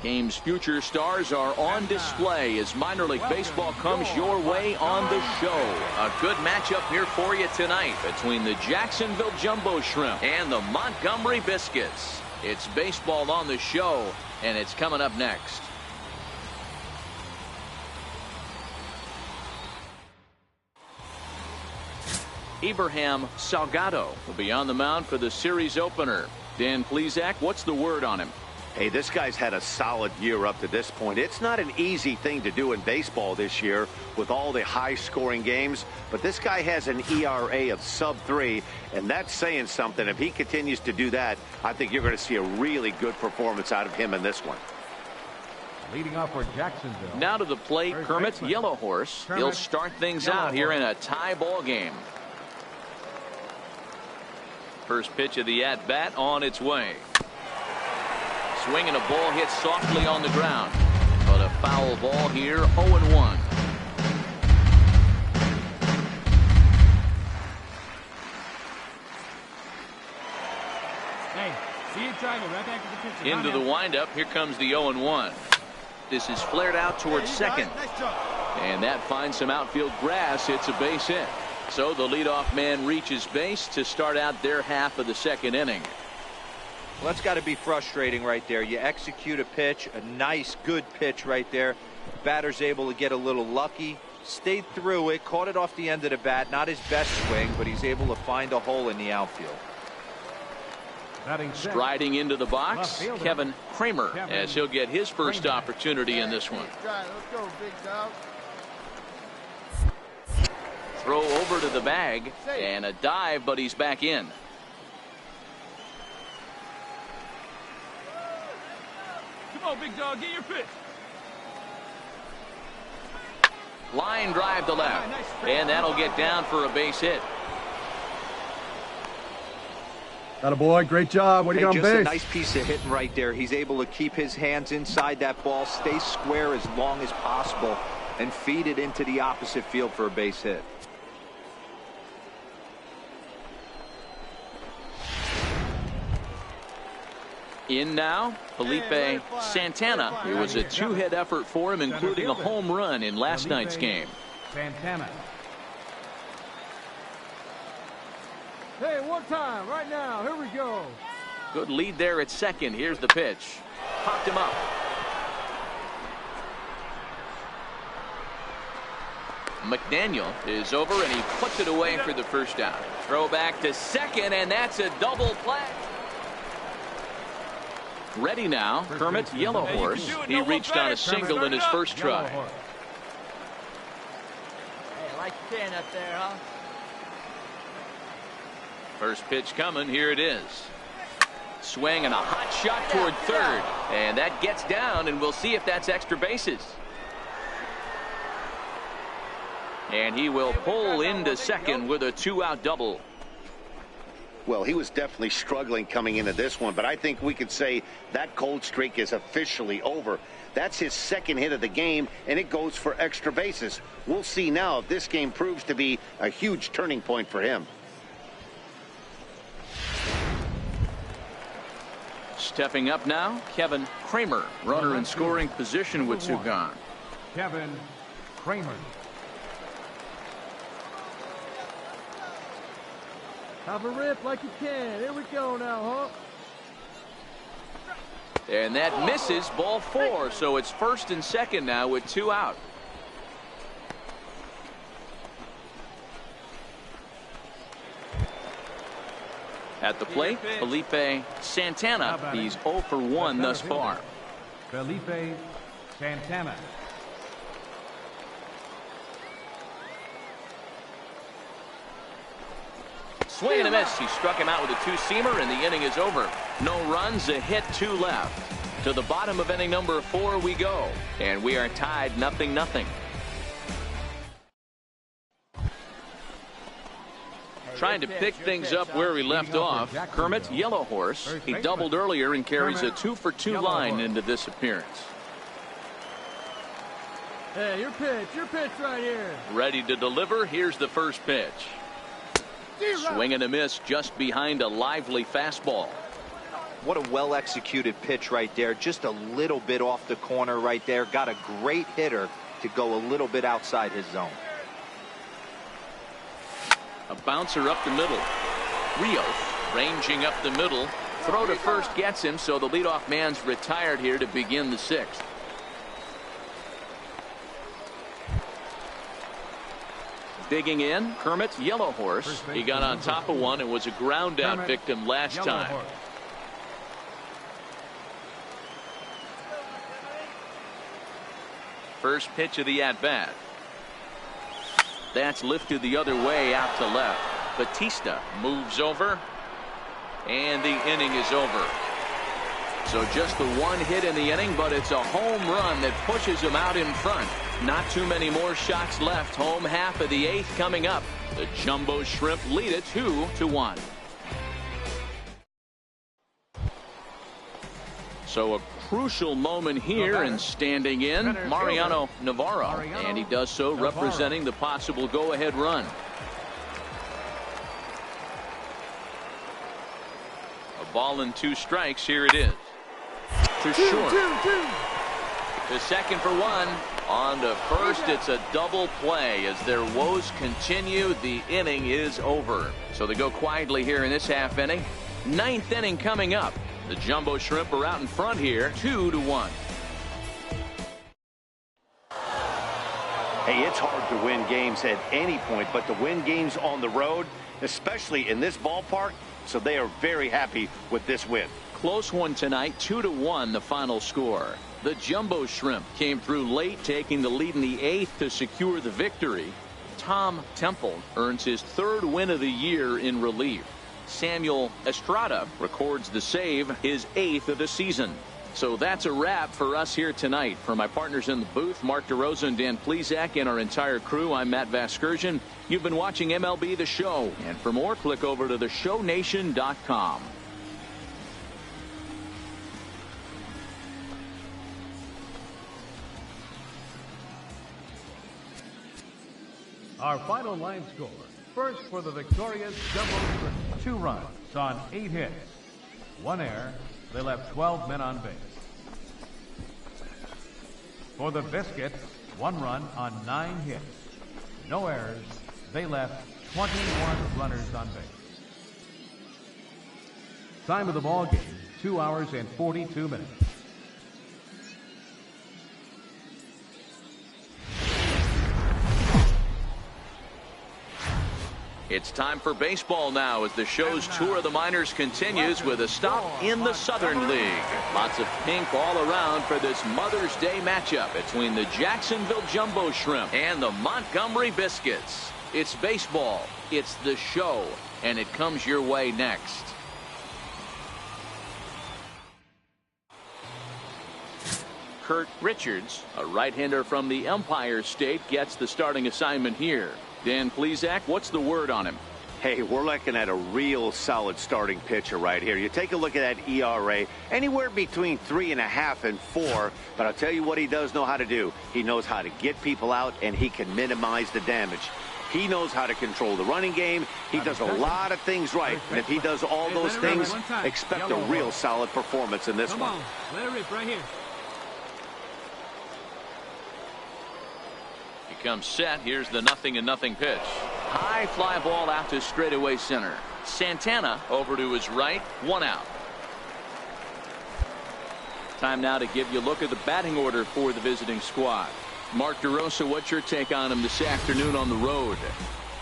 Game's future stars are on display as minor league baseball comes your way on the show. A good matchup here for you tonight between the Jacksonville Jumbo Shrimp and the Montgomery Biscuits. It's baseball on the show, and it's coming up next. Abraham Salgado will be on the mound for the series opener. Dan Plesac, what's the word on him? Hey, this guy's had a solid year up to this point. It's not an easy thing to do in baseball this year with all the high-scoring games, but this guy has an ERA of sub-3, and that's saying something. If he continues to do that, I think you're going to see a really good performance out of him in this one. Leading off for Jacksonville. Now to the plate, Kermit Yellowhorse. He'll start things out here in a tie ball game. First pitch of the at-bat on its way. Swinging, a ball hit softly on the ground, but a foul ball here. 0-1. Hey, see you trying to right back to the pitcher. Into the windup. Here comes the 0-1. This is flared out towards second, and that finds some outfield grass. It's a base hit. So the leadoff man reaches base to start out their half of the second inning. Well, that's got to be frustrating right there. You execute a pitch, a nice, good pitch right there. Batter's able to get a little lucky, stayed through it, caught it off the end of the bat. Not his best swing, but he's able to find a hole in the outfield. Striding into the box, Kevin Kramer, as he'll get his first opportunity in this one. Let's go, big dog. Throw over to the bag, and a dive, but he's back in. Come on, big dog, get your pitch. Line drive to left, and that'll get down for a base hit. Atta boy, great job. What do you got on just base? A nice piece of hitting right there. He's able to keep his hands inside that ball, stay square as long as possible, and feed it into the opposite field for a base hit. In now, Felipe Santana. It was a two-hit effort for him, including a home run in last night's game. Santana. Hey, one time, right now. Here we go. Good lead there at second. Here's the pitch. Popped him up. McDaniel is over, and he puts it away for the first out. Throw back to second, and that's a double play. Ready now, Kermit Yellowhorse. He reached on a single in his first try. Hey, like you can up there, huh? First pitch coming. Here it is. Swing and a hot shot toward third. And that gets down, and we'll see if that's extra bases. And he will pull into second with a two-out double. Well, he was definitely struggling coming into this one, but I think we could say that cold streak is officially over. That's his second hit of the game, and it goes for extra bases. We'll see now if this game proves to be a huge turning point for him. Stepping up now, Kevin Kramer, runner in scoring position with two gone. Kevin Kramer. Have a rip like you can. Here we go now, huh? And that misses, ball four. So it's first and second now with two out. At the plate, Felipe Santana. He's 0 for 1 thus far. Felipe Santana. Swing and a miss. He struck him out with a two-seamer, and the inning is over. No runs, a hit, two left. To the bottom of inning number 4 we go, and we are tied 0-0. Trying to pick things up where he left off, Kermit Yellowhorse. He doubled earlier and carries a 2-for-2 line into this appearance. Hey, your pitch right here. Ready to deliver. Here's the first pitch. Swing and a miss just behind a lively fastball. What a well-executed pitch right there. Just a little bit off the corner right there. Got a great hitter to go a little bit outside his zone. A bouncer up the middle. Rios ranging up the middle. Throw to first gets him, so the leadoff man's retired here to begin the sixth. Digging in, Kermit's Yellow Horse. He got on top of one and was a ground out victim last time. First pitch of the at-bat. That's lifted the other way out to left. Batista moves over, and the inning is over. So just the one hit in the inning, but it's a home run that pushes him out in front. Not too many more shots left. Home half of the eighth coming up. The Jumbo Shrimp lead it 2-1. So a crucial moment here, and standing in, Mariano Navarro. And he does so representing the possible go-ahead run. A ball and 2 strikes. Here it is. To short. To second for 1. On to first. It's a double play as their woes continue. The inning is over. So they go quietly here in this half inning. 9th inning coming up. The Jumbo Shrimp are out in front here, 2-1. Hey, it's hard to win games at any point, but to win games on the road, especially in this ballpark, so they are very happy with this win. Close one tonight, 2-1 the final score. The Jumbo Shrimp came through late, taking the lead in the 8th to secure the victory. Tom Temple earns his 3rd win of the year in relief. Samuel Estrada records the save, his 8th of the season. So that's a wrap for us here tonight. For my partners in the booth, Mark DeRosa and Dan Plesac, and our entire crew, I'm Matt Vasgersian. You've been watching MLB The Show. And for more, click over to theshownation.com. Our final line score. First for the victorious Jumbo Shrimp. 2 runs on 8 hits. 1 error. They left 12 men on base. For the Biscuits, 1 run on 9 hits. No errors. They left 21 runners on base. Time of the ball game, 2 hours and 42 minutes. It's time for baseball now as the show's tour of the minors continues with a stop in the Southern League. Lots of pink all around for this Mother's Day matchup between the Jacksonville Jumbo Shrimp and the Montgomery Biscuits. It's baseball, it's the show, and it comes your way next. Kurt Richards, a right-hander from the Empire State, gets the starting assignment here. Dan Plesac, what's the word on him? Hey, we're looking at a real solid starting pitcher right here. You take a look at that ERA, anywhere between 3.5 and 4. But I'll tell you what he does know how to do. He knows how to get people out, and he can minimize the damage. He knows how to control the running game. He does a lot of things right. And if he does all those things, expect a real solid performance in this one. Let it rip right here. Comes set. Here's the 0-0 pitch. High fly ball out to straightaway center. Santana over to his right. 1 out. Time now to give you a look at the batting order for the visiting squad. Mark DeRosa, what's your take on him this afternoon on the road?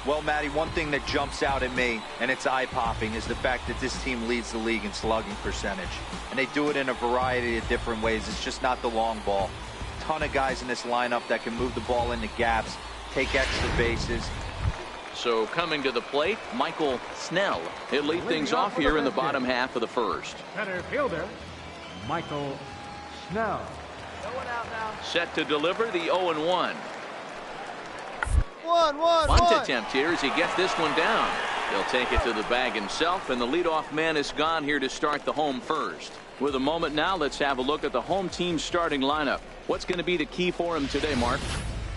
Well, Matty, one thing that jumps out at me, and it's eye-popping, is the fact that this team leads the league in slugging percentage. And they do it in a variety of different ways. It's just not the long ball. Ton of guys in this lineup that can move the ball into gaps, take extra bases. So coming to the plate, Michael Snell. He'll lead things off here in the bottom half of the first. Center fielder, Michael Snell. Set to deliver the 0-1. One. Bunt attempt here as he gets this one down. He'll take it to the bag himself, and the leadoff man is gone here to start the home first. With a moment now, let's have a look at the home team's starting lineup. What's going to be the key for him today, Mark?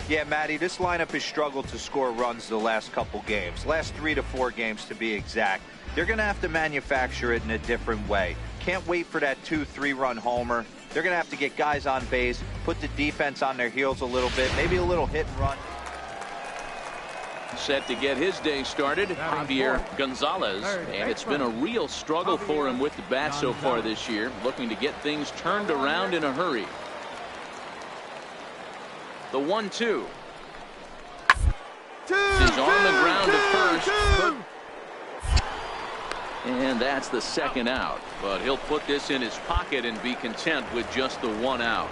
Yeah, Matty, this lineup has struggled to score runs the last couple games. Last 3 to 4 games to be exact. They're going to have to manufacture it in a different way. Can't wait for that 2-3 run homer. They're going to have to get guys on base, put the defense on their heels a little bit, maybe a little hit and run. Set to get his day started, Javier Gonzalez, and it's been a real struggle for him with the bat so far this year, looking to get things turned around in a hurry. The 1-2. Is on the ground to first. And that's the second out. But he'll put this in his pocket and be content with just the one out.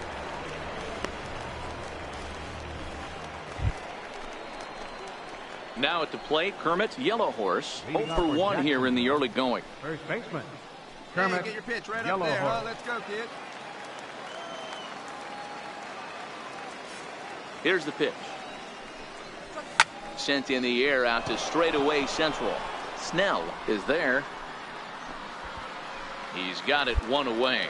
Now at the plate, Kermit Yellow Horse. 0 for 1 here in the early going. First baseman, Kermit get your pitch right Yellow up there, Horse. huh? Let's go, kid. Here's the pitch. Sent in the air out to straightaway central. Snell is there. He's got it one away.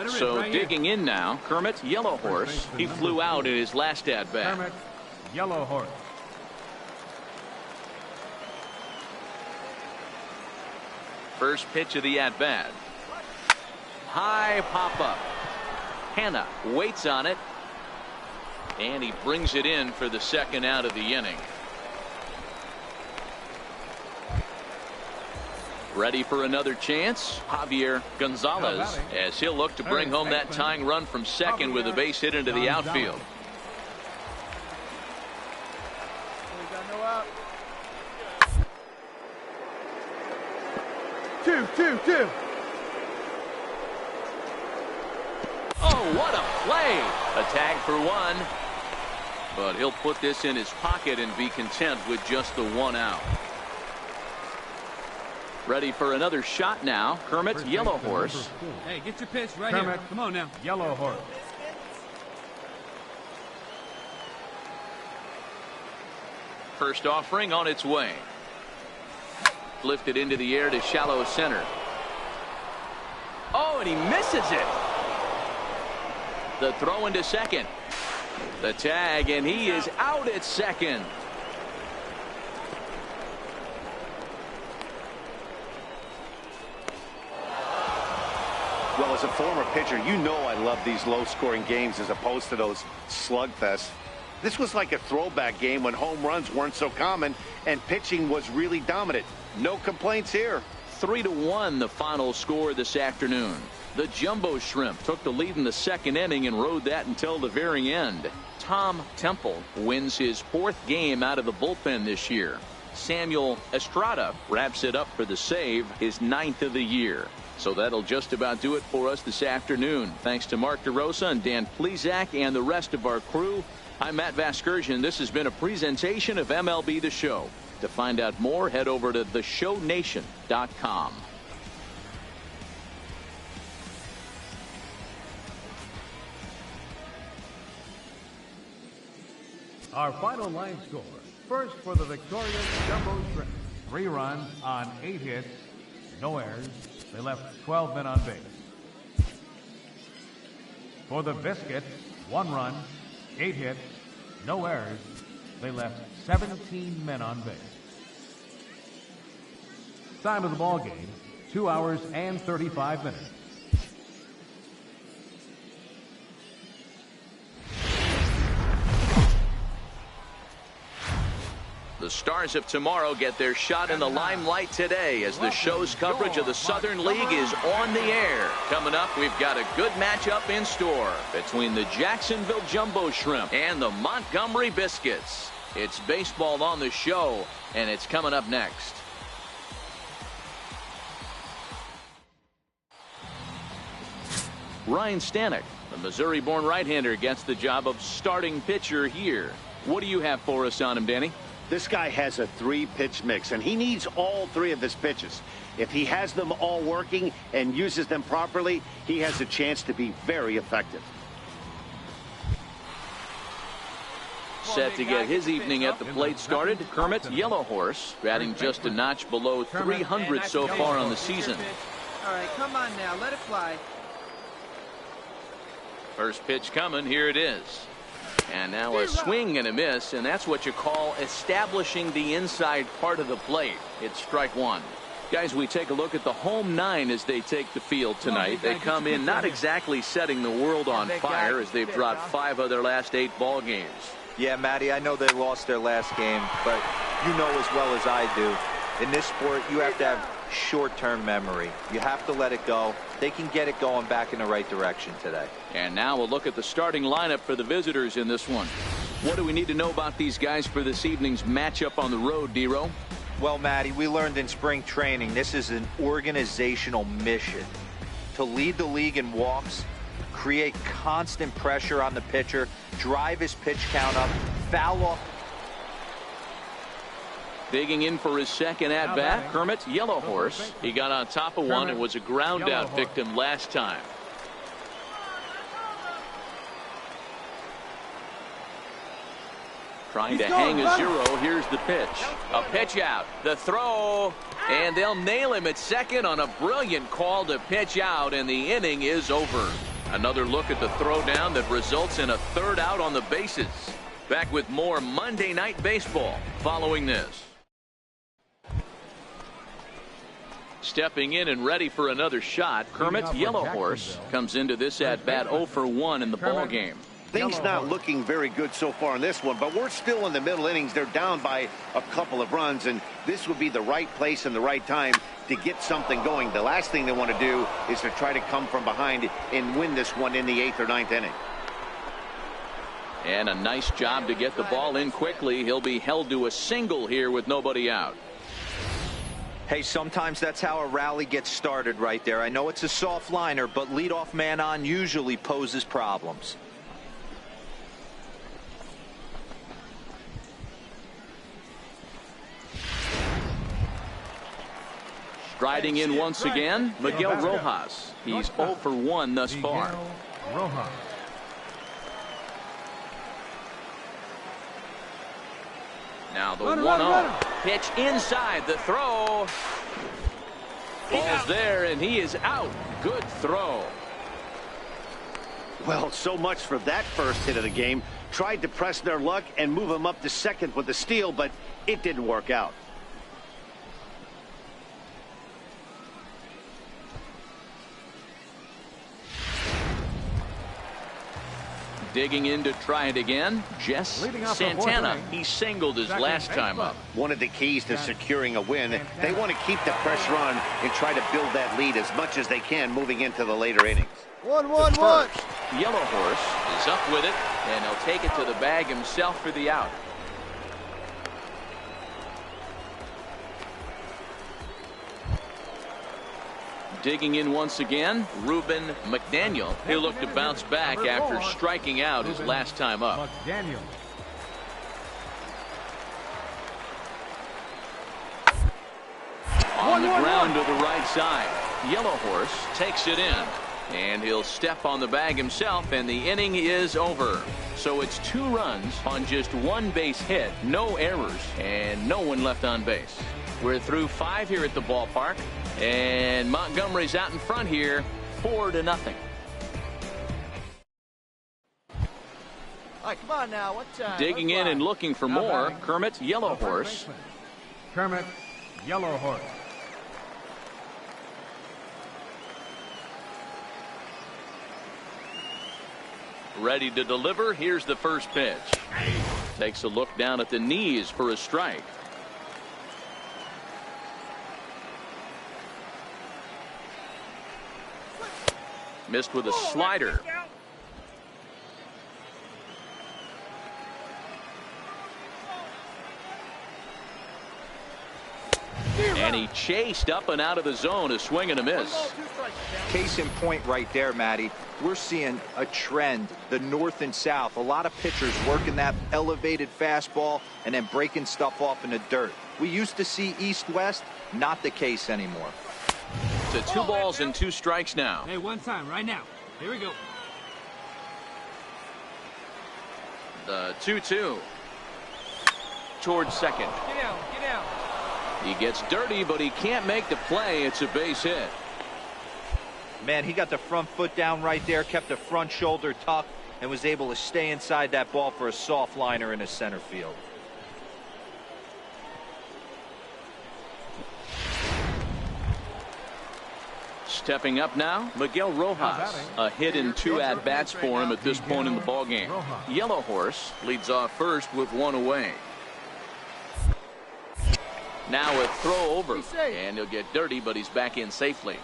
So right digging in now, Kermit Yellow Horse. He flew out in his last at bat. Kermit Yellow Horse. First pitch of the at bat. High pop up. Hanna waits on it. And he brings it in for the second out of the inning. Ready for another chance, Javier Gonzalez, as he'll look to bring home that tying run from second with a base hit into the outfield. Two. Oh, what a play! A tag for one. But he'll put this in his pocket and be content with just the one out. Ready for another shot now, Kermit Yellow Horse. Hey, get your pitch right Kermit, here. Come on now. Yellow Horse. First offering on its way. Lifted into the air to shallow center. Oh, and he misses it. The throw into second. The tag, and he is out at second. Well, as a former pitcher, you know I love these low-scoring games as opposed to those slugfests. This was like a throwback game when home runs weren't so common and pitching was really dominant. No complaints here. 3-1 the final score this afternoon. The Jumbo Shrimp took the lead in the second inning and rode that until the very end. Tom Temple wins his 4th game out of the bullpen this year. Samuel Estrada wraps it up for the save, his 9th of the year. So that'll just about do it for us this afternoon. Thanks to Mark DeRosa and Dan Plesac and the rest of our crew. I'm Matt Vasgersian. This has been a presentation of MLB The Show. To find out more, head over to theshownation.com. Our final line score. First for the victorious Jumbo Shrimp. 3 runs on 8 hits, no errors. They left 12 men on base. For the Biscuits, 1 run, 8 hits, no errors. They left 17 men on base. Time of the ball game, 2 hours and 35 minutes. The Stars of tomorrow get their shot in the limelight today as the show's coverage of the Southern League is on the air. Coming up, we've got a good matchup in store between the Jacksonville Jumbo Shrimp and the Montgomery Biscuits. It's baseball on the show, and it's coming up next. Ryan Stanek, the Missouri-born right-hander, gets the job of starting pitcher here. What do you have for us on him, Danny? This guy has a 3-pitch mix, and he needs all 3 of his pitches. If he has them all working and uses them properly, he has a chance to be very effective. Set to get his evening at the plate started, Kermit Yellow Horse, batting just a notch below 300 so far on the season. All right, come on now. Let it fly. First pitch coming. Here it is. And now a swing and a miss, and that's what you call establishing the inside part of the plate. It's strike one. Guys, we take a look at the home nine as they take the field tonight. They come in not exactly setting the world on fire as they've dropped 5 of their last 8 ball games. Yeah, Matty, I know they lost their last game, but you know as well as I do, in this sport, you have to have short-term memory. You have to let it go. They can get it going back in the right direction today. And now we'll look at the starting lineup for the visitors in this one. What do we need to know about these guys for this evening's matchup on the road, D-Row? Well, Matty, we learned in spring training this is an organizational mission. To lead the league in walks, create constant pressure on the pitcher, drive his pitch count up, foul off. Digging in for his second at-bat, Kermit, Yellow Horse. He got on top of one and was a ground-out victim last time. Trying to hang a 0. Here's the pitch. A pitch out. The throw. And they'll nail him at second on a brilliant call to pitch out, and the inning is over. Another look at the throwdown that results in a 3rd out on the bases. Back with more Monday Night Baseball following this. Stepping in and ready for another shot, Kermit, Yellow Horse, comes into this at-bat 0 for 1 in the ball game. Things not looking very good so far in this one, but we're still in the middle innings. They're down by a couple of runs, and this would be the right place and the right time to get something going. The last thing they want to do is to try to come from behind and win this one in the 8th or 9th inning. And a nice job to get the ball in quickly. He'll be held to a single here with nobody out. Hey, sometimes that's how a rally gets started right there. I know it's a soft liner, but leadoff man on usually poses problems. Striding in once again, Miguel Rojas. He's 0 for 1 thus far. Now the 1-0 pitch inside, the throw. Ball's there, and he is out. Good throw. Well, so much for that first hit of the game. Tried to press their luck and move him up to second with the steal, but it didn't work out. Digging in to try it again, Jess Santana. He singled his last time up. One of the keys to securing a win, they want to keep the pressure on and try to build that lead as much as they can moving into the later innings. 1-1-1. Yellow Horse is up with it, and he'll take it to the bag himself for the out. Digging in once again, Ruben McDaniel. He'll look to bounce back after striking out his last time up. On the ground to the right side. Yellow Horse takes it in, and he'll step on the bag himself, and the inning is over. So it's 2 runs on just 1 base hit, no errors, and no one left on base. We're through 5 here at the ballpark, and Montgomery's out in front here, 4-0. All right, come on now. What time? Digging in and looking for more, Kermit, Yellow Horse. Kermit, Yellow Horse. Ready to deliver. Here's the first pitch. Takes a look down at the knees for a strike. Missed with a slider. And he chased up and out of the zone, a swing and a miss. Case in point right there, Matty. We're seeing a trend, the north and south. A lot of pitchers working that elevated fastball and then breaking stuff off in the dirt. We used to see east-west, not the case anymore. To 2 balls and 2 strikes now. Hey, one time, right now. Here we go. The 2-2. Towards second. Get out, get out. He gets dirty, but he can't make the play. It's a base hit. Man, he got the front foot down right there, kept the front shoulder tucked. and was able to stay inside that ball for a soft liner in the center field. Stepping up now, Miguel Rojas. A hit in 2 at-bats for him at this point in the ballgame. Yellow Horse leads off first with 1 away. Now a throw over, and he'll get dirty, but he's back in safely.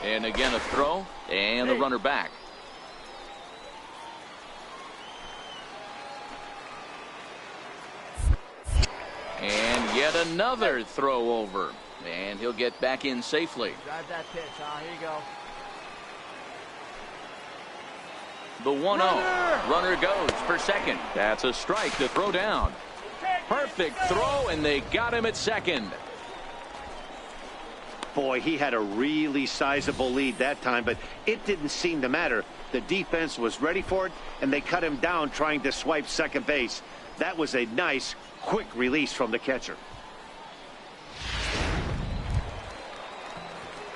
And again a throw, and the runner back. And yet another throw over, and he'll get back in safely. Drive that pitch, here you go. The 1-0. Runner goes for second. That's a strike to throw down. Perfect throw, and they got him at second. Boy, he had a really sizable lead that time, but it didn't seem to matter. The defense was ready for it, and they cut him down trying to swipe second base. That was a nice, quick release from the catcher.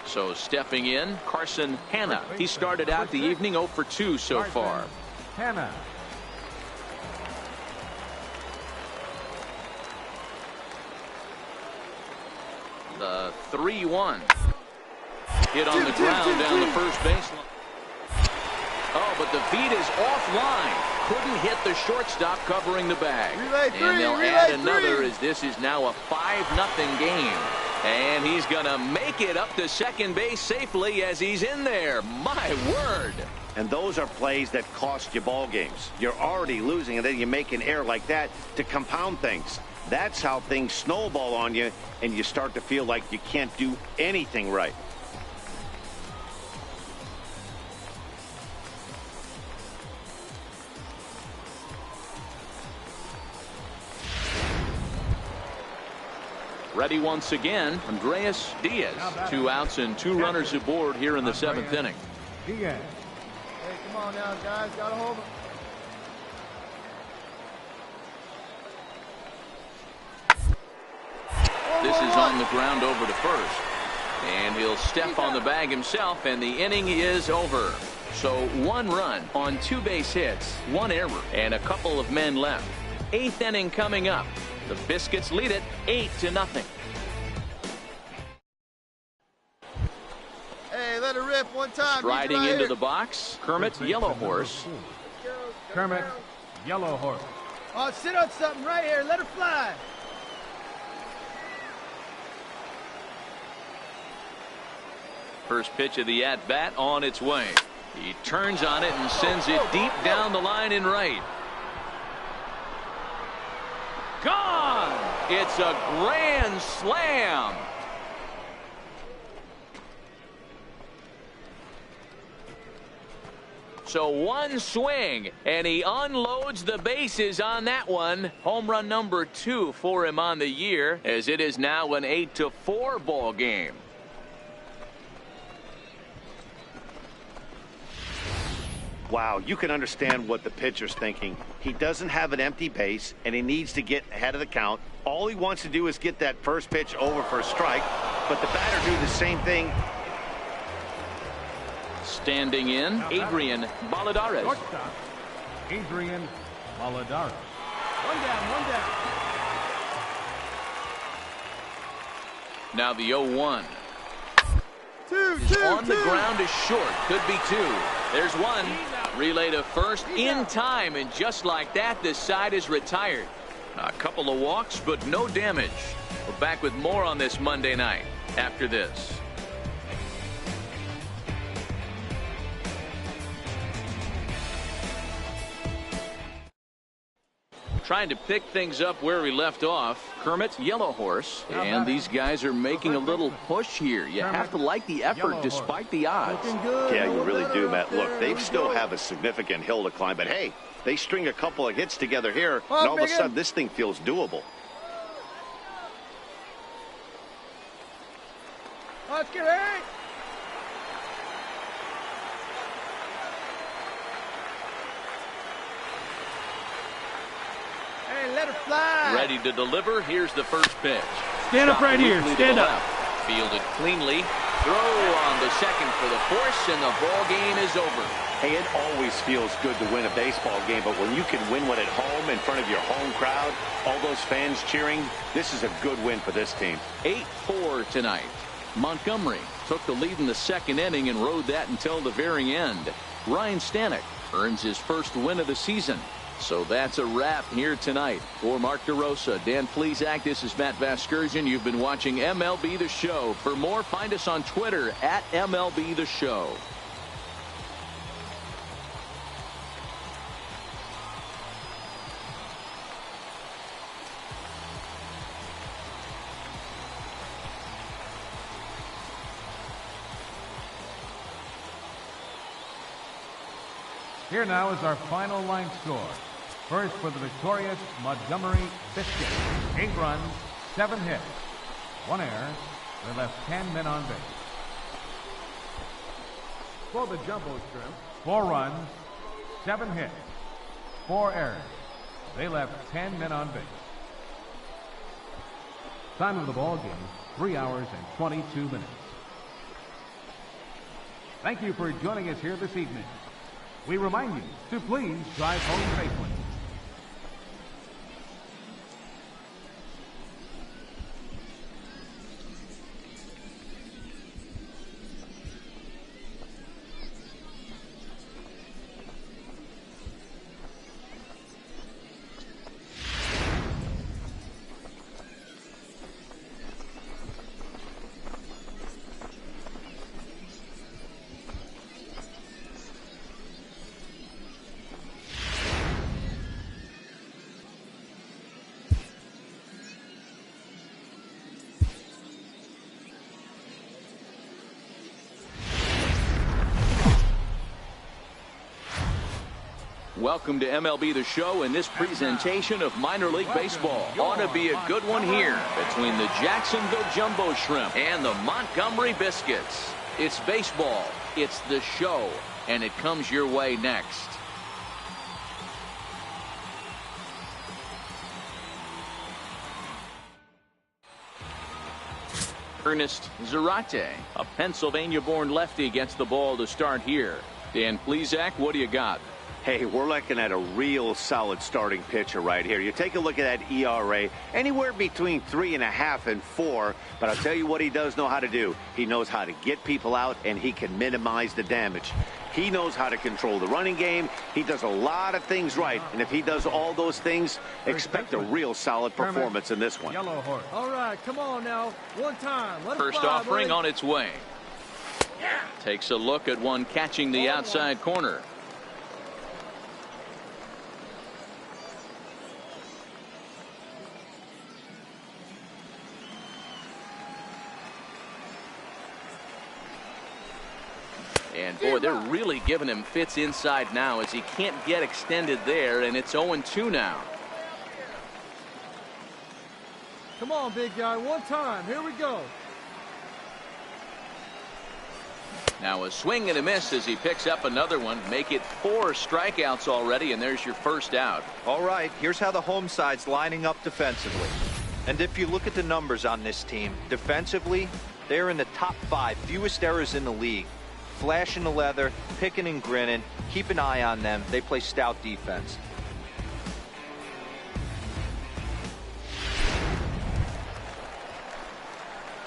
So stepping in, Carson Hanna. He started out the evening 0 for 2 so far. Hanna. The 3-1. Hit on the ground down the first baseline. Oh, but the feed is offline. Couldn't hit the shortstop covering the bag. And they'll add another as this is now a 5-0 game. And he's going to make it up to second base safely as he's in there. My word. And those are plays that cost you ball games. You're already losing, and then you make an error like that to compound things. That's how things snowball on you, and you start to feel like you can't do anything right. Ready once again, Andreas Diaz. 2 outs and 2 runners aboard here in the 7th inning. Hey, come on now, guys. Got to hold him. This is on the ground over to first. And he'll step on the bag himself, and the inning is over. So 1 run on 2 base hits, 1 error, and a couple of men left. 8th inning coming up. The Biscuits lead it 8-0. Hey, let it rip one time. Riding into the box, Kermit, Yellow Horse. Kermit, Yellow Horse. Oh, sit on something right here. Let it fly. First pitch of the at-bat on its way. He turns on it and sends it deep down the line in right. Gone! It's a grand slam. So 1 swing, and he unloads the bases on that one. Home run number 2 for him on the year, as it is now an 8-4 ball game. Wow, you can understand what the pitcher's thinking. He doesn't have an empty base, and he needs to get ahead of the count. All he wants to do is get that first pitch over for a strike, but the batter do the same thing. Standing in, Adrian Baladares. Shortstop, Adrian Baladares. One down. Now the 0-1. Two. On the ground is short. Could be 2. There's 1. Relay to first in time, and just like that, this side is retired. A couple of walks, but no damage. We're back with more on this Monday night after this. Trying to pick things up where we left off. Kermit, Yellow Horse, and these guys are making a little push here. You have to like the effort despite the odds. Yeah, you really do, Matt. Look, they still have a significant hill to climb, but hey, they string a couple of hits together here, and all of a sudden this thing feels doable. Let's get it. Hey, let it fly. Ready to deliver. Here's the first pitch. Stand up right here. Stand up. Fielded cleanly. Throw on the second for the force, and the ball game is over. Hey, it always feels good to win a baseball game, but when you can win one at home in front of your home crowd, all those fans cheering, this is a good win for this team. 8-4 tonight. Montgomery took the lead in the second inning and rode that until the very end. Ryan Stanek earns his first win of the season. So that's a wrap here tonight. For Mark DeRosa, Dan Plesac, this is Matt Vasgersian. You've been watching MLB The Show. For more, find us on Twitter at MLB The Show. Here now is our final line score. First for the victorious Montgomery Biscuits. 8 runs, 7 hits, 1 error. They left 10 men on base. For the Jumbo Shrimp, 4 runs, 7 hits, 4 errors. They left 10 men on base. Time of the ball game, 3 hours and 22 minutes. Thank you for joining us here this evening. We remind you to please drive home safely. Welcome to MLB The Show and this presentation of minor league baseball. Ought to be a good one here between the Jacksonville Jumbo Shrimp and the Montgomery Biscuits. It's baseball, it's the show, and it comes your way next. Ernest Zarate, a Pennsylvania-born lefty, gets the ball to start here. Dan Plesac, what do you got? Hey, we're looking at a real solid starting pitcher right here. You take a look at that ERA, anywhere between 3.5 and 4. But I'll tell you what he does know how to do. He knows how to get people out, and he can minimize the damage. He knows how to control the running game. He does a lot of things right. And if he does all those things, expect a real solid performance in this one. Yellow horse. All right, come on now. One time. Let First offering on its way. Takes a look at one catching the outside corner. And boy, they're really giving him fits inside now as he can't get extended there, and it's 0-2 now. Come on, big guy. One time. Here we go. Now a swing and a miss as he picks up another one. Make it 4 strikeouts already, and there's your first out. All right, here's how the home side's lining up defensively. And if you look at the numbers on this team, defensively, they're in the top 5 fewest errors in the league. Flashing the leather, picking and grinning. Keep an eye on them. They play stout defense.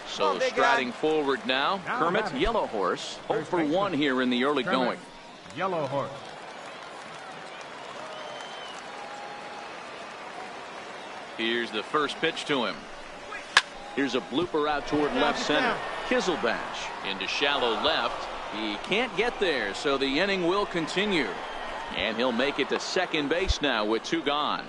So striding forward now, Kermit, Yellow Horse, 0 for 1 here in the early going. Yellow horse. Here's the first pitch to him. Here's a blooper out toward left center. Kizelbash into shallow left. He can't get there, so the inning will continue. And he'll make it to second base now with 2 gone.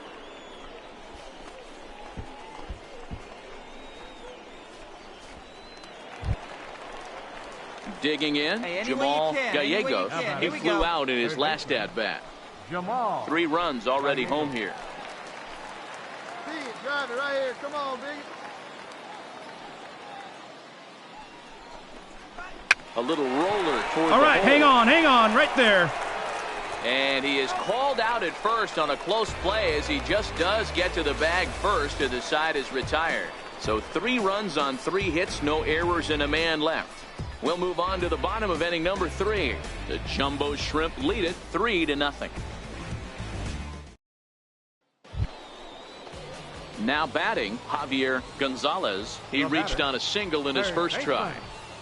Digging in, Jamal Gallegos. He flew out in his last at-bat. Jamal. 3 runs already home here. Drive it right here. Come on, big. A little roller toward All the right, hole. hang on, right there. And he is called out at first on a close play as he just does get to the bag first, and the side is retired. So 3 runs on 3 hits, no errors, and a man left. We'll move on to the bottom of inning number 3. The Jumbo Shrimp lead it 3-0. Now batting, Javier Gonzalez. He reached on a single in his first try.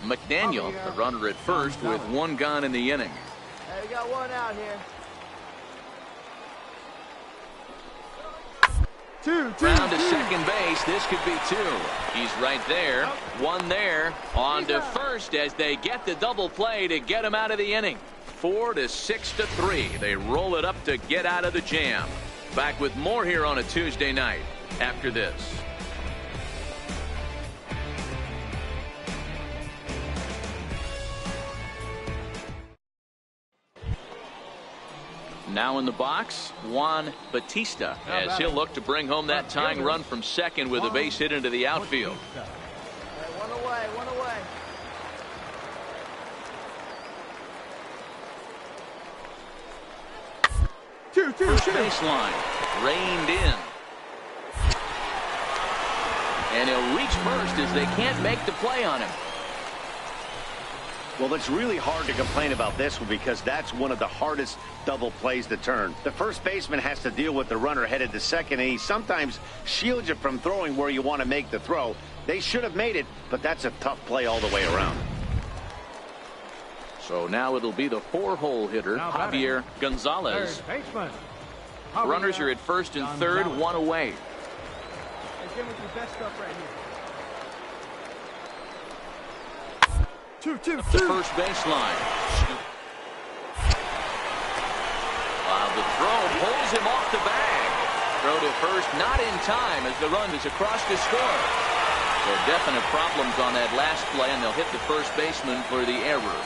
McDaniel, the runner at first, with 1 gone in the inning. Hey, we got 1 out here. 2. Round to second base. This could be 2. He's right there. 1 there. On to first as they get the double play to get him out of the inning. 4-6-3. They roll it up to get out of the jam. Back with more here on a Tuesday night after this. Now in the box, Juan Bautista, as he'll look to bring home that tying run from second with a base hit into the outfield. One away, 1 away. First baseline, reined in. And he'll reach first as they can't make the play on him. Well, it's really hard to complain about this one because that's one of the hardest double plays to turn. The first baseman has to deal with the runner headed to second, and he sometimes shields you from throwing where you want to make the throw. They should have made it, but that's a tough play all the way around. So now it'll be the 4-hole hitter, Javier Gonzalez. Runners are at first and third, 1 away. Hey, give me your best stuff right here. 2. The first baseline. The throw pulls him off the bag. Throw to first, not in time as the run is across to score. So definite problems on that last play, and they'll hit the first baseman for the error.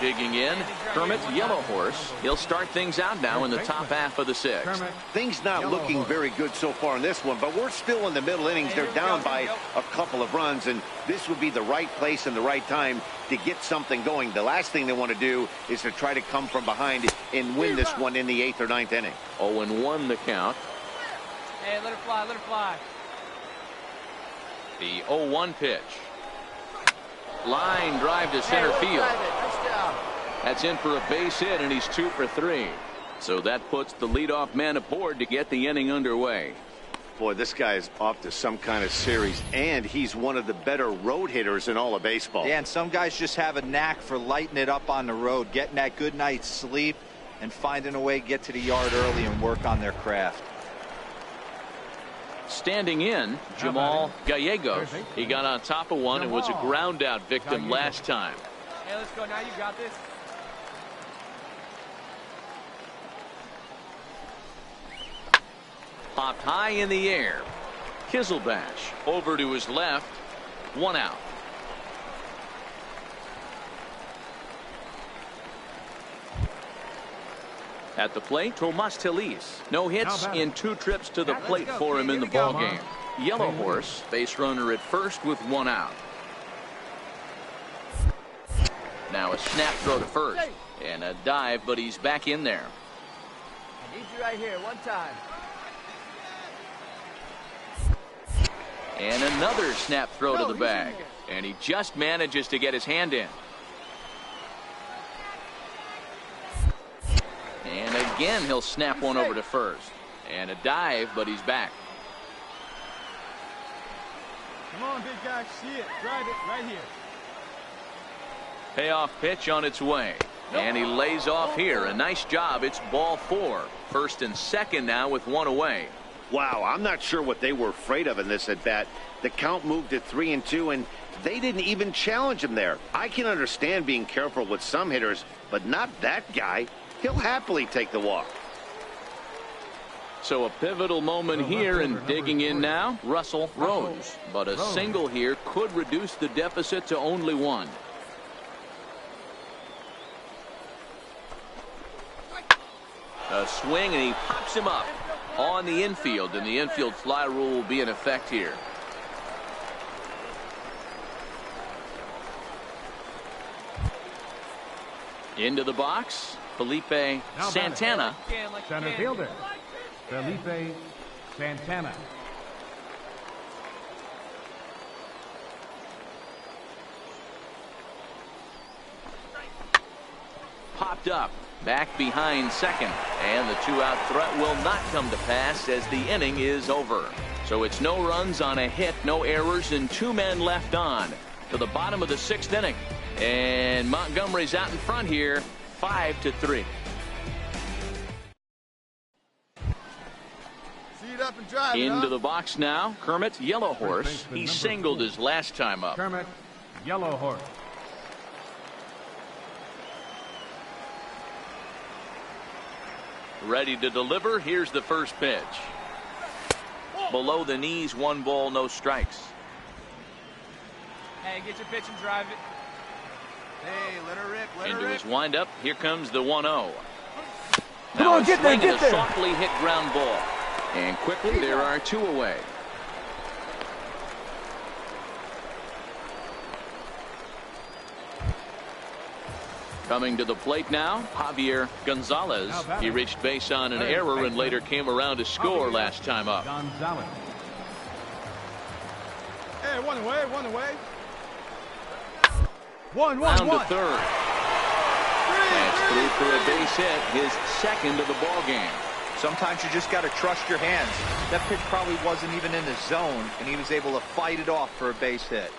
Digging in, Kermit Yellow Horse. He'll start things out now in the top half of the 6th. Things not looking very good so far in this one, but we're still in the middle innings. They're down by a couple of runs, and this would be the right place and the right time to get something going. The last thing they want to do is to try to come from behind and win this one in the 8th or 9th inning. 0-1 the count. Hey, let it fly, let it fly. The 0-1 pitch. Line drive to center field. That's in for a base hit, and he's 2 for 3. So that puts the leadoff man aboard to get the inning underway. Boy, this guy is off to some kind of series, and he's one of the better road hitters in all of baseball. Yeah, and some guys just have a knack for lighting it up on the road, getting that good night's sleep, and finding a way to get to the yard early and work on their craft. Standing in, Jamal Gallegos. He got on top of one and was a ground out victim last time. Hey, let's go now. You got this. Popped high in the air. Kizelbash over to his left. 1 out. At the plate, Tomas Telis. No hits in 2 trips to the plate for him in the ballgame. Yellow Horse, base runner at first with 1 out. Now a snap throw to first. And a dive, but he's back in there. I need you right here, 1 time. And another snap throw to the bag. And he just manages to get his hand in. And again, he'll snap one over to first. And a dive, but he's back. Come on, big guy. See it. Drive it right here. Payoff pitch on its way. And he lays off here. A nice job. It's ball 4. First and second now with 1 away. Wow, I'm not sure what they were afraid of in this at bat. The count moved to 3-2, and they didn't even challenge him there. I can understand being careful with some hitters, but not that guy. He'll happily take the walk. So a pivotal moment here, and digging in now, Russell Rose. But a single here could reduce the deficit to only 1. A swing, and he pops him up on the infield, and the infield fly rule will be in effect here. Into the box, Felipe Santana. Center fielder. Felipe Santana. Popped up, back behind second, and the two-out threat will not come to pass as the inning is over. So it's no runs on a hit, no errors, and 2 men left on to the bottom of the 6th inning. And Montgomery's out in front here, 5-3. Up and drive into the box now, Kermit, Yellow Horse. He singled his last time up. Kermit, Yellow Horse. Ready to deliver. Here's the first pitch. Below the knees, 1 ball, no strikes. Hey, get your pitch and drive it. Hey, let her rip. Let her Into rip. his windup. Here comes the 1-0. Come on, get there, get there. A softly hit ground ball. And quickly, there are 2 away. Coming to the plate now, Javier Gonzalez. He reached base on an error and later came around to score last time up. Gonzalez. Hey, one away, one away. Down to third. That's through for a base hit, his second of the ball game. Sometimes you just got to trust your hands. That pitch probably wasn't even in the zone, and he was able to fight it off for a base hit.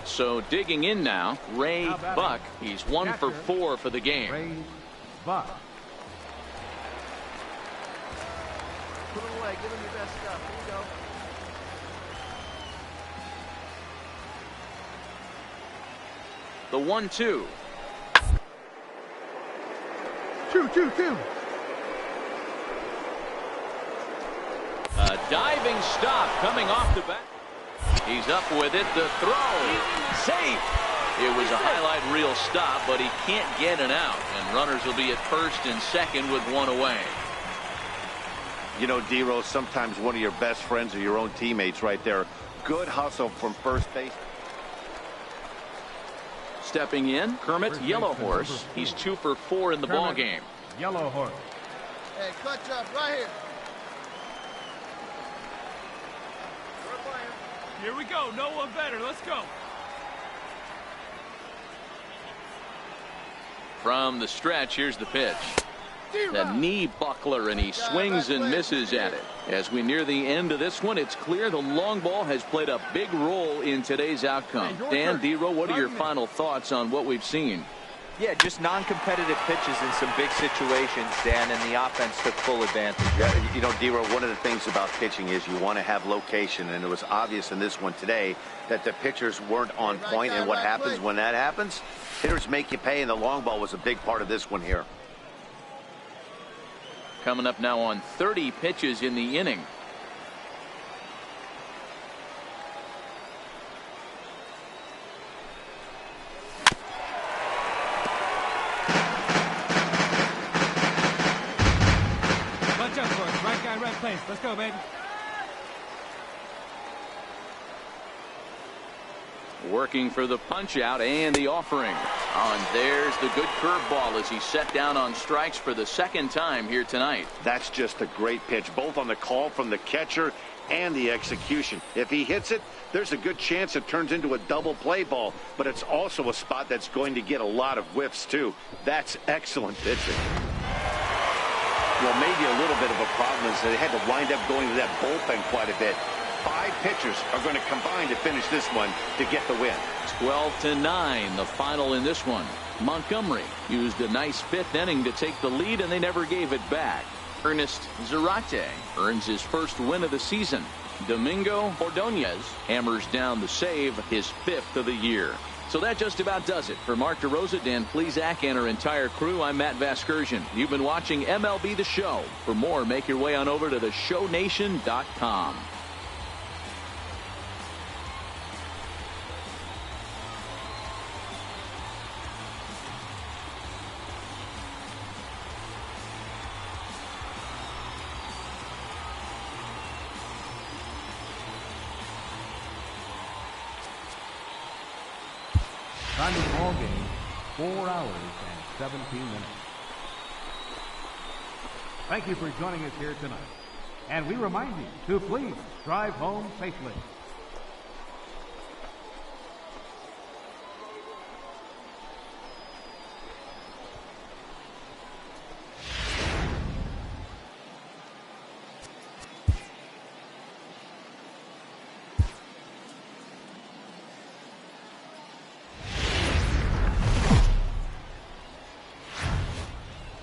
So digging in now, Ray Buck. He's 1 for 4 for the game. Ray Buck. Put it away. Give him your best stuff. Here you go. The 1-2. 2-2-2. A diving stop coming off the bat. He's up with it. The throw. Safe. It was a highlight reel stop, but he can't get an out. And runners will be at first and second with 1 away. You know, D-Rose, sometimes one of your best friends are your own teammates right there. Good hustle from first base. Stepping in, Kermit, Yellow Horse. He's 2 for 4 in the ball game. Yellow Horse. Hey, clutch up right here. Here we go. No one better. Let's go. From the stretch, here's the pitch. The knee buckler, and he swings and misses at it. As we near the end of this one, it's clear the long ball has played a big role in today's outcome. Dan, D-Row, what are your final thoughts on what we've seen? Yeah, just non-competitive pitches in some big situations, Dan, and the offense took full advantage. Yeah, you know, D-Row, one of the things about pitching is you want to have location, and it was obvious in this one today that the pitchers weren't on point, and what happens when that happens? Hitters make you pay, and the long ball was a big part of this one here. Coming up now on 30 pitches in the inning. Punch up for us. Right guy, right place. Let's go, baby. Working for the punch out and the offering. And there's the good curveball as he set down on strikes for the second time here tonight. That's just a great pitch, both on the call from the catcher and the execution. If he hits it, there's a good chance it turns into a double play ball, but it's also a spot that's going to get a lot of whiffs too. That's excellent pitching. Well, maybe a little bit of a problem is they had to wind up going to that bullpen quite a bit. 5 pitchers are going to combine to finish this one to get the win. 12-9, the final in this one. Montgomery used a nice 5th inning to take the lead, and they never gave it back. Ernest Zarate earns his first win of the season. Domingo Ordonez hammers down the save, his 5th of the year. So that just about does it. For Mark DeRosa, Dan Plesac, and our entire crew, I'm Matt Vasgersian. You've been watching MLB The Show. For more, make your way on over to theshownation.com. Time of the ball game, 4 hours and 17 minutes. Thank you for joining us here tonight. And we remind you to please drive home safely.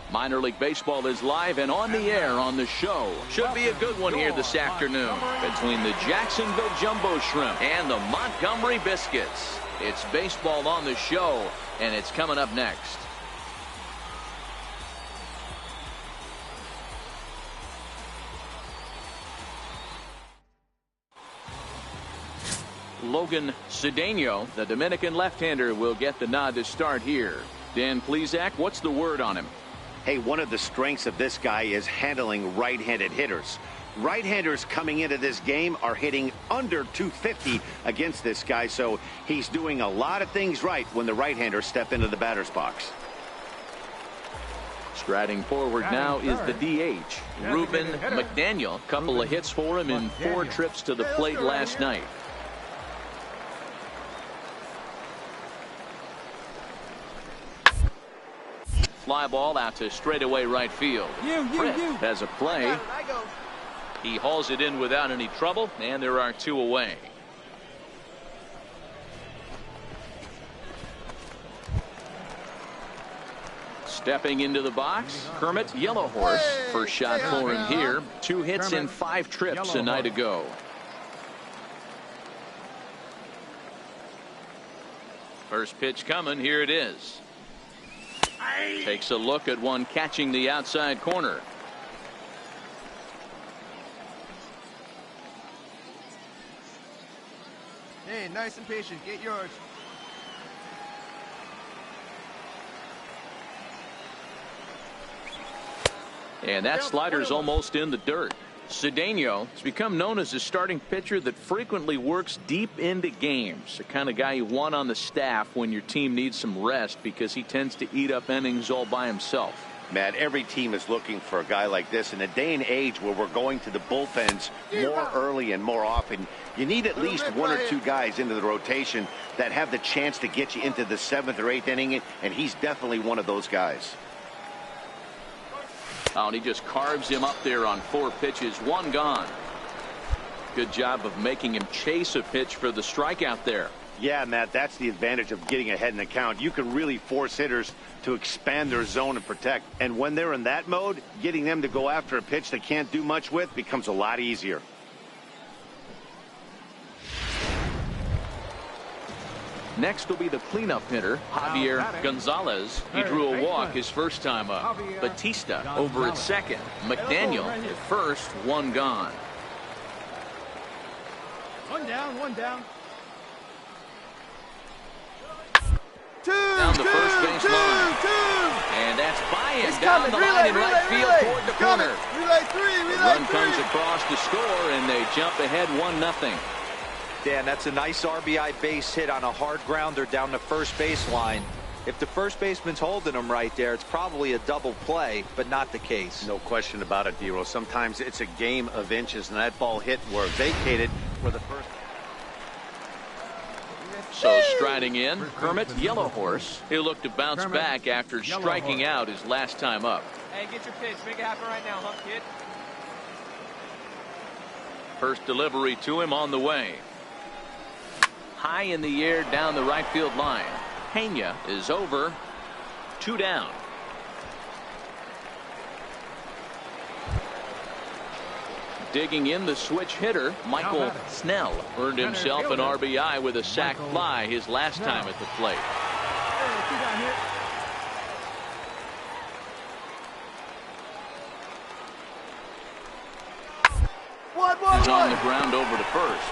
Minor League Baseball is live and on the air on the show. Should be a good one here this afternoon between the Jacksonville Jumbo Shrimp and the Montgomery Biscuits. It's baseball on the show, and it's coming up next. Logan Cedeno, the Dominican left-hander, will get the nod to start here. Dan Plesac, what's the word on him? Hey, one of the strengths of this guy is handling right-handed hitters. Right-handers coming into this game are hitting under 250 against this guy, so he's doing a lot of things right when the right-handers step into the batter's box. Striding forward now is the DH, Ruben McDaniel. Couple of hits for him in 4 trips to the plate last night. Fly ball out to straightaway right field. Fred has a play. He hauls it in without any trouble, and there are 2 away. Stepping into the box, Kermit Yellow Horse. First shot for him here. 2 hits in 5 trips a night ago. First pitch coming. Here it is. Takes a look at one catching the outside corner. Hey, nice and patient. Get yours. And that slider's almost in the dirt. Cedeno has become known as a starting pitcher that frequently works deep into games. The kind of guy you want on the staff when your team needs some rest, because he tends to eat up innings all by himself. Matt, every team is looking for a guy like this. In a day and age where we're going to the bullpens more early and more often, you need at least 1 or 2 guys into the rotation that have the chance to get you into the 7th or 8th inning, and he's definitely one of those guys. Oh, and he just carves him up there on 4 pitches, 1 gone. Good job of making him chase a pitch for the strikeout there. Yeah, Matt, that's the advantage of getting ahead in the count. You can really force hitters to expand their zone and protect. And when they're in that mode, getting them to go after a pitch they can't do much with becomes a lot easier. Next will be the cleanup hitter, Javier Gonzalez. He drew a walk his first time up. Batista over at second. McDaniel at first, 1 gone. 1 down, 1 down. Down the first base line. And that's Baez down the line in right field toward the corner. The run comes across to score, and they jump ahead 1-0. Dan, that's a nice RBI base hit on a hard grounder down the first baseline. If the first baseman's holding him right there, it's probably a double play, but not the case. No question about it, Dero. Sometimes it's a game of inches, and that ball hit were vacated for the first. So striding in, Kermit Yellow Horse. He'll look to bounce back after striking out his last time up. Hey, get your pitch. Make it happen right now, huh, kid? First delivery to him on the way. High in the air down the right field line. Pena is over. 2 down. Digging in, the switch hitter, Michael Snell, earned himself an RBI with a sac fly his last time at the plate. He's on the ground over to first.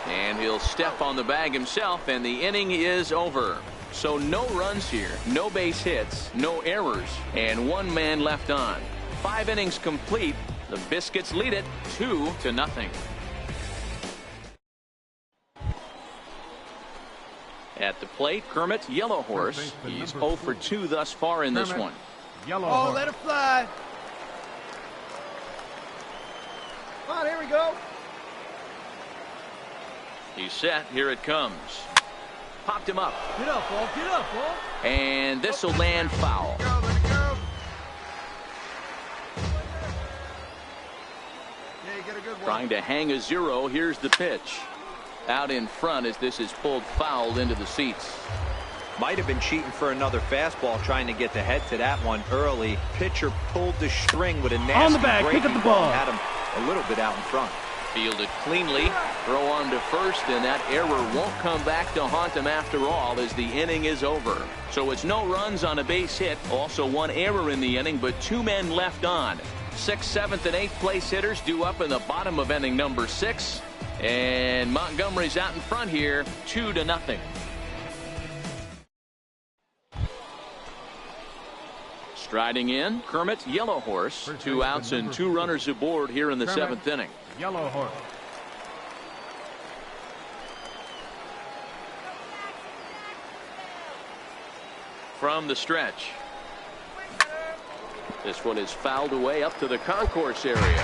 And he'll step on the bag himself, and the inning is over. So no runs here, no base hits, no errors, and 1 man left on. 5 innings complete. The Biscuits lead it 2-0. At the plate, Kermit, Yellow Horse. He's 0 for 2 thus far in this one. Yellow Oh, Horse. let it fly. Come on, here we go. He's set. Here it comes. Popped him up. Get up, ball. Get up, ball. And this will land foul. Let it go. Yeah, you get a good one. Trying to hang a 0. Here's the pitch. Out in front as this is pulled foul into the seats. Might have been cheating for another fastball, trying to get the head to that one early. Pitcher pulled the string with a nasty On the bag, pick breaking up the ball. ball. Had him a little bit out in front. Fielded cleanly. Throw on to first, and that error won't come back to haunt him after all as the inning is over. So it's no runs on a base hit. Also 1 error in the inning, but 2 men left on. 6th, 7th, and 8th place hitters due up in the bottom of inning number 6. And Montgomery's out in front here, 2-0. Striding in, Kermit, Yellow Horse. 2 outs and 2 runners aboard here in the 7th inning. Yellow Horse. From the stretch. This one is fouled away up to the concourse area.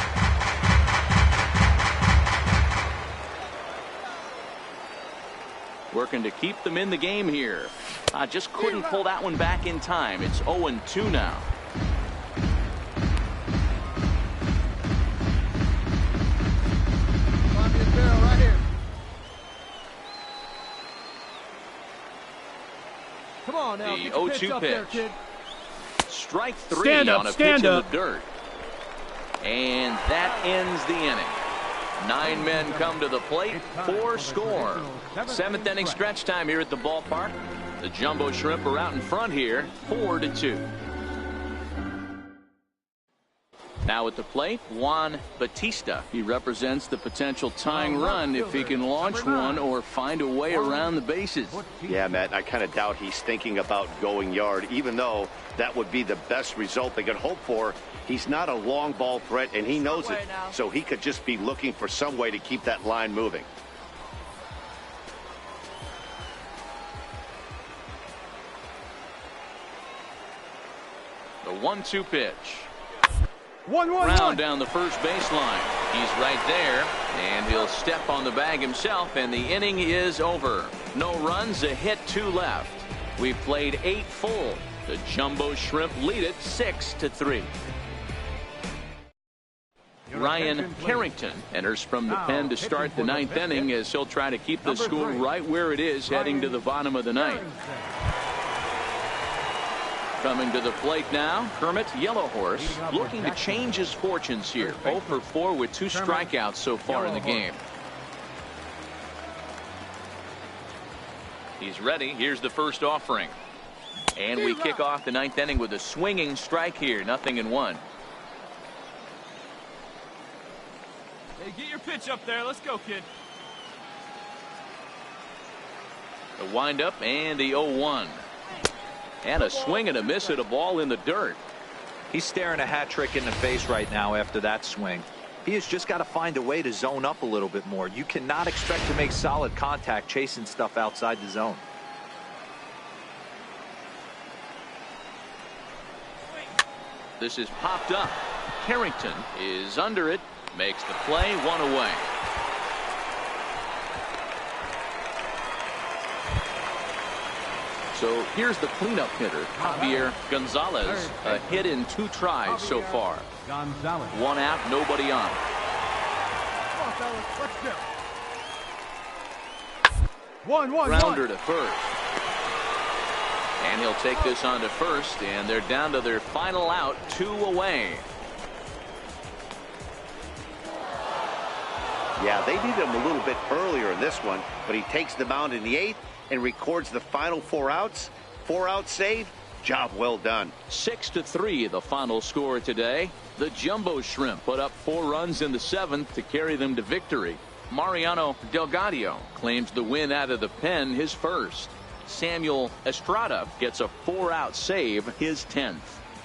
Working to keep them in the game here. Just couldn't pull that one back in time. It's 0-2 now. Find me a barrel right here. Come on now. The Get your 0-2 pitch up there, pitch. kid. Strike 3 Stand up, on a stand pitch up. in the dirt. And that ends the inning. 9 men come to the plate, 4 score. 7th inning stretch time here at the ballpark. The Jumbo Shrimp are out in front here, 4-2. Now at the plate, Juan Bautista. He represents the potential tying run if he can launch one or find a way around the bases. Yeah, Matt, I kind of doubt he's thinking about going yard, even though that would be the best result they could hope for. He's not a long ball threat, and he knows it, so he could just be looking for some way to keep that line moving. The 1-2 pitch. 1-1-1. Round down the first baseline. He's right there, and he'll step on the bag himself, and the inning is over. No runs, a hit, 2 left. We've played 8 full. The Jumbo Shrimp lead it 6-3. Ryan Carrington enters from the pen to start the 9th inning as he'll try to keep the score right where it is heading to the bottom of the 9th. Coming to the plate now, Kermit, Yellow Horse, looking to change his fortunes here. 0 for 4 with 2 strikeouts so far in the game. He's ready. Here's the first offering. And we kick off the 9th inning with a swinging strike here. 0-1. Hey, get your pitch up there. Let's go, kid. The windup and the 0-1. And a swing and a miss at a ball in the dirt. He's staring a hat trick in the face right now after that swing. He has just got to find a way to zone up a little bit more. You cannot expect to make solid contact chasing stuff outside the zone. This is popped up. Carrington is under it. Makes the play, 1 away. So here's the cleanup hitter, Javier Gonzalez. A hit in 2 tries so far. Gonzalez. 1 out, nobody on. Come on, fellas. Let's go. 1-1-1. Grounder to first. And he'll take this on to first, and they're down to their final out, 2 away. Yeah, they needed him a little bit earlier in this one, but he takes the mound in the 8th and records the final 4 outs. 4 out save. Job well done. 6-3 the final score today. The Jumbo Shrimp put up 4 runs in the 7th to carry them to victory. Mariano Delgado claims the win out of the pen, his first. Samuel Estrada gets a 4-out save, his 10th.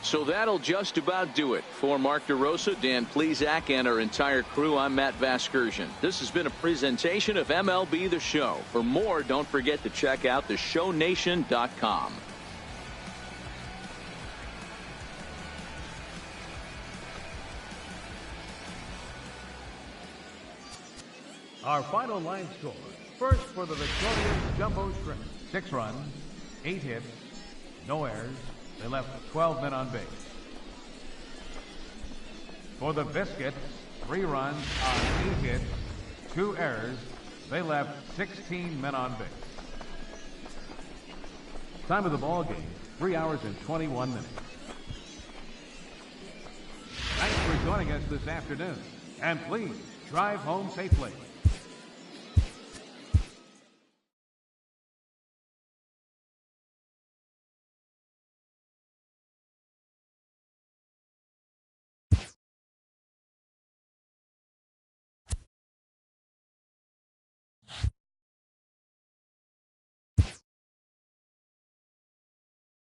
So that'll just about do it. For Mark DeRosa, Dan Plesac, and our entire crew, I'm Matt Vasgersian. This has been a presentation of MLB The Show. For more, don't forget to check out theshownation.com. Our final line score. First for the victorious Jumbo Shrimp. 6 runs, 8 hits, no errors. They left 12 men on base. For the Biscuits, 3 runs on 8 hits, 2 errors. They left 16 men on base. Time of the ball game, 3 hours and 21 minutes. Thanks for joining us this afternoon. And please, drive home safely.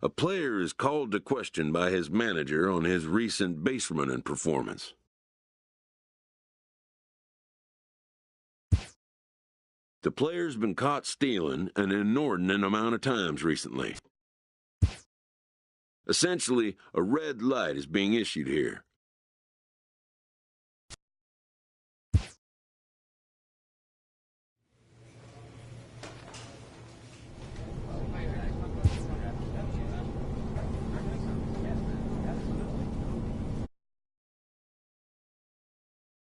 A player is called to question by his manager on his recent base running performance. The player's been caught stealing an inordinate amount of times recently. Essentially, a red light is being issued here.